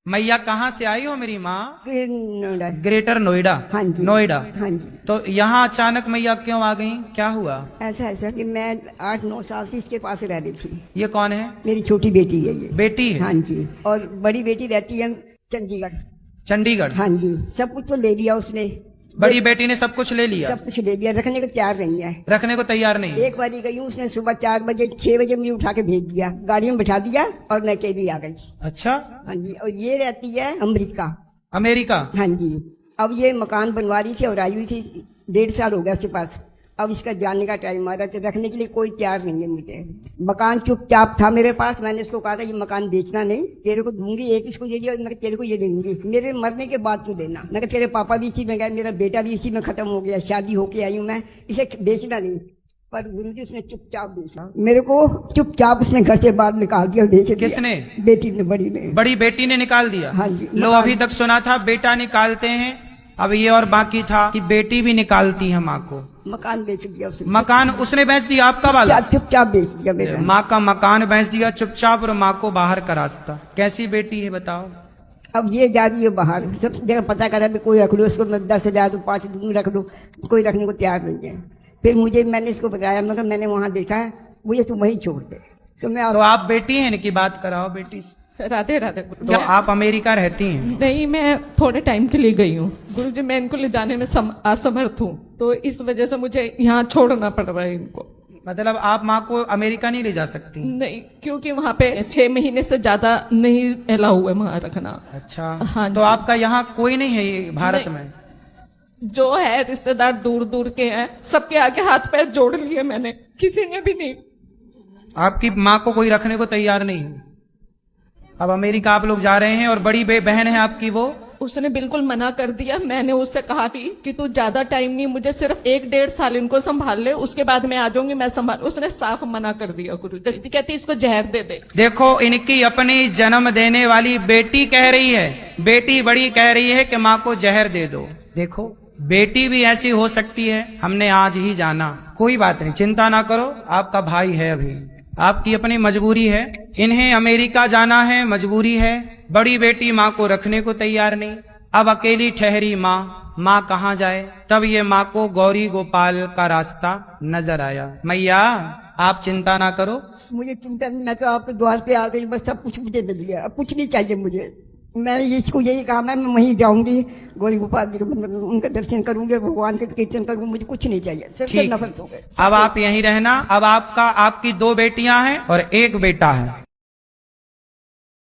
मैया कहाँ से आई हो मेरी माँ? नोएडा। ग्रेटर नोएडा। हाँ जी। नोएडा। हाँ जी। तो यहाँ अचानक मैया क्यों आ गई, क्या हुआ? ऐसा कि मैं 8-9 साल से इसके पास रह रही थी। ये कौन है? मेरी छोटी बेटी है ये। बेटी है? हाँ जी। और बड़ी बेटी रहती है चंडीगढ़। चंडीगढ़। हाँ जी। सब कुछ तो ले लिया उसने। बड़ी बेटी ने सब कुछ ले लिया? सब कुछ ले लिया, रखने को तैयार नहीं है। रखने को तैयार नहीं? एक बारी गई हूँ, उसने सुबह 4 बजे 6 बजे मुझे उठा के भेज दिया, गाड़ी में बिठा दिया और मैं अकेली आ गई। अच्छा। हाँ जी। और ये रहती है अमेरिका। अमेरिका? हाँ जी। अब ये मकान बनवा रही थी और आई हुई थी, 1.5 साल हो गया इसके पास। अब इसका जाने का टाइम आ रहा है, रखने के लिए कोई तैयार नहीं है मुझे। मकान चुपचाप था मेरे पास, मैंने इसको कहा था ये मकान बेचना नहीं, तेरे को दूंगी, एक इसको दे दिया और मैं तेरे को ये दूंगी, मेरे मरने के बाद तो देना। मैं कहा तेरे पापा भी इसी में गए, मेरा बेटा भी इसी में खत्म हो गया, शादी होके आई हूँ मैं, इसे बेचना नहीं। पर गुरुजी उसने चुपचाप बेचा, मेरे को चुपचाप उसने घर से बाहर निकाल दिया, बेच दिया। किसने? बेटी ने, बड़ी ने। बड़ी बेटी ने निकाल दिया? हाँ जी। लो, अभी तक सुना था बेटा निकालते हैं, अब ये और बाकी था कि बेटी भी निकालती है माँ को। मकान बेच दिया उसने। मकान उसने बेच दिया आपका वाला? चुपचाप बेच दिया मेरा। माँ का मकान बेच दिया चुपचाप और माँ को बाहर का रास्ता। कैसी बेटी है बताओ? अब ये जा रही है बाहर, सब जगह पता करा भी कोई रख लो इसको, मैं 10,000 तो 5 दिन रख लो, कोई रखने को तैयार नहीं है। फिर मैंने इसको बताया, मगर मैंने वहां देखा है, मुझे तुम वही छोड़ दे। तो मैं तो आप बेटी हैं, इनकी बात कराओ बेटी से। राधे राधे। तो आप अमेरिका रहती हैं? नहीं, मैं थोड़े टाइम के लिए गई हूँ गुरुजी, मैं इनको ले जाने में असमर्थ हूँ, तो इस वजह से मुझे यहाँ छोड़ना पड़ रहा है इनको। मतलब आप माँ को अमेरिका नहीं ले जा सकती? नहीं, क्योंकि वहाँ पे 6 महीने से ज्यादा नहीं अलाउ है वहाँ रखना। अच्छा। हाँ तो जी। आपका यहाँ कोई नहीं है ये भारत नहीं। में? जो है रिश्तेदार दूर दूर के हैं, सबके आगे हाथ पैर जोड़ लिए मैंने, किसी ने भी नहीं। आपकी माँ को कोई रखने को तैयार नहीं है? अब अमेरिका आप लोग जा रहे हैं और बड़ी बहन है आपकी, वो उसने बिल्कुल मना कर दिया। मैंने उससे कहा भी कि तू ज्यादा टाइम नहीं, मुझे सिर्फ 1-1.5 साल इनको संभाल ले, उसके बाद मैं आ जाऊंगी, मैं संभाल। उसने साफ मना कर दिया गुरुजी, कहती इसको जहर दे दे। देखो, इनकी अपनी जन्म देने वाली बेटी कह रही है, बेटी बड़ी कह रही है कि माँ को जहर दे दो। देखो, बेटी भी ऐसी हो सकती है, हमने आज ही जाना। कोई बात नहीं, चिंता ना करो, आपका भाई है, अभी आपकी अपनी मजबूरी है, इन्हें अमेरिका जाना है, मजबूरी है। बड़ी बेटी माँ को रखने को तैयार नहीं, अब अकेली ठहरी माँ कहाँ जाए? तब ये माँ को गौरी गोपाल का रास्ता नजर आया। मैया आप चिंता ना करो। मुझे चिंता नहीं, मैं तो आपके द्वार पे आ गई, बस सब कुछ मुझे मिल गया, अब कुछ नहीं चाहिए मुझे। मैं इसको यही कहा, मैं वहीं जाऊंगी, गौरी गोपाल जी उनका दर्शन करूंगी, भगवान के कीर्तन करूंगी, मुझे कुछ नहीं चाहिए, सिर्फ नफरत हो गए। अब आप यहीं रहना। अब आपकी 2 बेटियां हैं और 1 बेटा है।